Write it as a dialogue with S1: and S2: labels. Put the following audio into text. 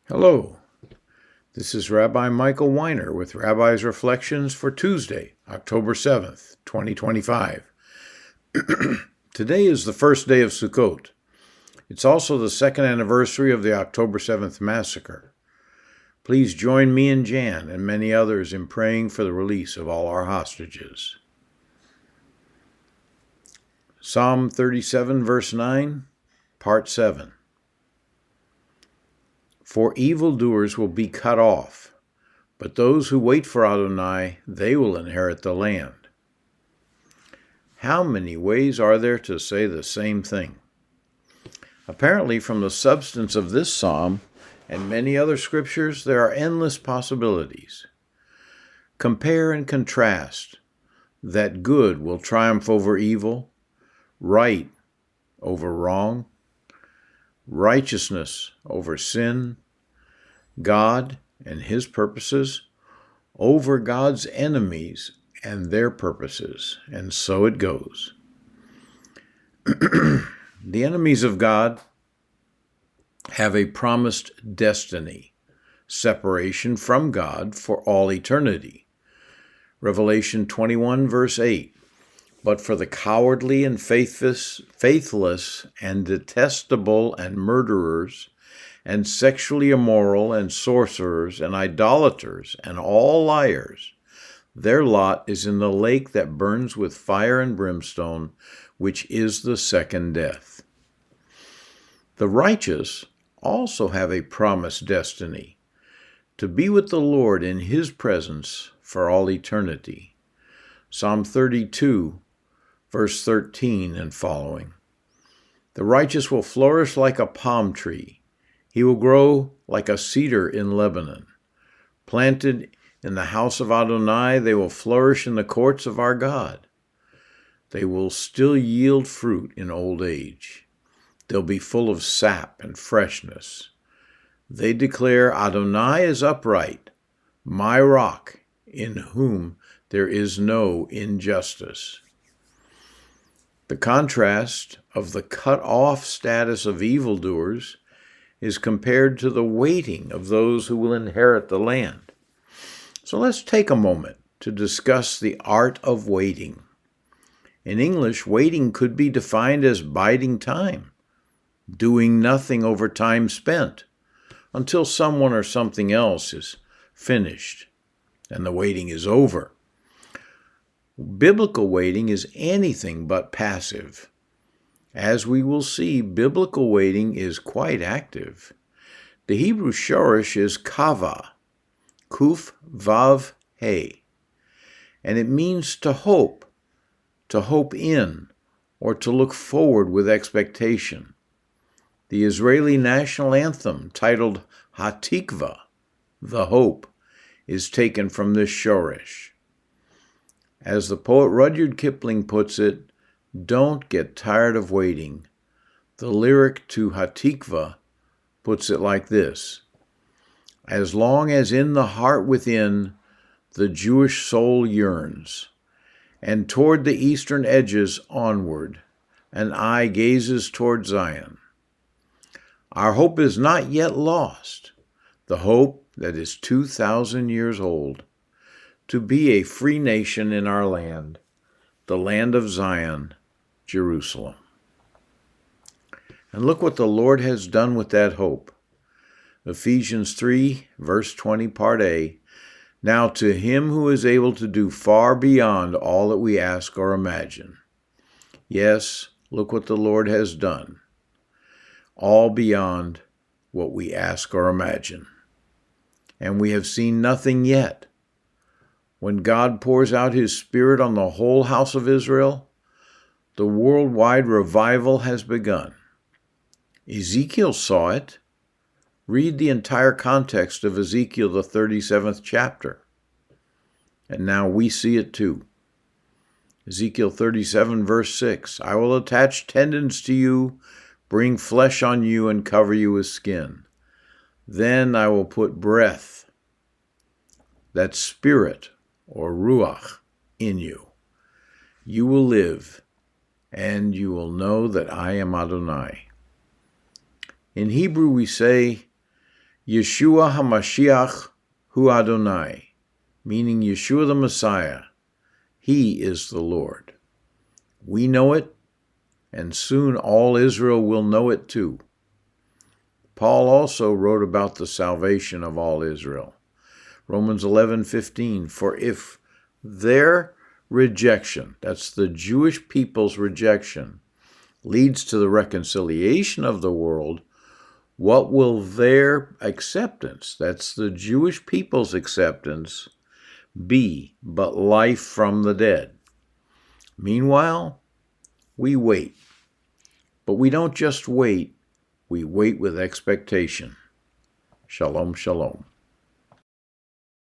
S1: Hello, this is Rabbi Michael Weiner with Rabbi's Reflections for Tuesday, October 7th, 2025. Today is the first day of Sukkot. It's also the second anniversary of the October 7th massacre. Please join me and Jan and many others in praying for the release of all our hostages. Psalm 37, verse 9, Part 7. For evildoers will be cut off, but those who wait for Adonai, they will inherit the land. How many ways are there to say the same thing? Apparently, from the substance of this psalm and many other scriptures, there are endless possibilities. Compare and contrast that good will triumph over evil, right over wrong, righteousness over sin, God and His purposes over God's enemies and their purposes, and so it goes. The enemies of God have a promised destiny, separation from God for all eternity. Revelation 21, verse 8. But for the cowardly and faithless and detestable and murderers and sexually immoral and sorcerers and idolaters and all liars, their lot is in the lake that burns with fire and brimstone, which is the second death. The righteous also have a promised destiny, to be with the Lord in His presence for all eternity. Psalm 32, verse 13 and following. The righteous will flourish like a palm tree. He will grow like a cedar in Lebanon. Planted in the house of Adonai, they will flourish in the courts of our God. They will still yield fruit in old age. They'll be full of sap and freshness. They declare, Adonai is upright, my rock, in whom there is no injustice. The contrast of the cut-off status of evildoers is compared to the waiting of those who will inherit the land. So let's take a moment to discuss the art of waiting. In English, waiting could be defined as biding time, doing nothing over time spent, until someone or something else is finished and the waiting is over. Biblical waiting is anything but passive. As we will see, biblical waiting is quite active. The Hebrew shorish is kava, kuf vav he, and it means to hope in, or to look forward with expectation. The Israeli national anthem, titled Hatikva, the hope, is taken from this shorish. As the poet Rudyard Kipling puts it, don't get tired of waiting. The lyric to Hatikva puts it like this: as long as in the heart within the Jewish soul yearns, and toward the eastern edges onward, an eye gazes toward Zion. Our hope is not yet lost, the hope that is 2,000 years old, to be a free nation in our land, the land of Zion, Jerusalem. And look what the Lord has done with that hope. Ephesians 3, verse 20, part A. Now to Him who is able to do far beyond all that we ask or imagine. Yes, look what the Lord has done. All beyond what we ask or imagine. And we have seen nothing yet. When God pours out His Spirit on the whole house of Israel, the worldwide revival has begun. Ezekiel saw it. Read the entire context of Ezekiel, the 37th chapter. And now we see it too. Ezekiel 37, verse 6, I will attach tendons to you, bring flesh on you, and cover you with skin. Then I will put breath, that spirit, or ruach, in you. You will live, and you will know that I am Adonai. In Hebrew we say, Yeshua HaMashiach Hu Adonai, meaning Yeshua the Messiah. He is the Lord. We know it, and soon all Israel will know it too. Paul also wrote about the salvation of all Israel. Romans 11:15, for if their rejection, that's the Jewish people's rejection, leads to the reconciliation of the world, what will their acceptance, that's the Jewish people's acceptance, be but life from the dead? Meanwhile, we wait. But we don't just wait, we wait with expectation. Shalom, shalom.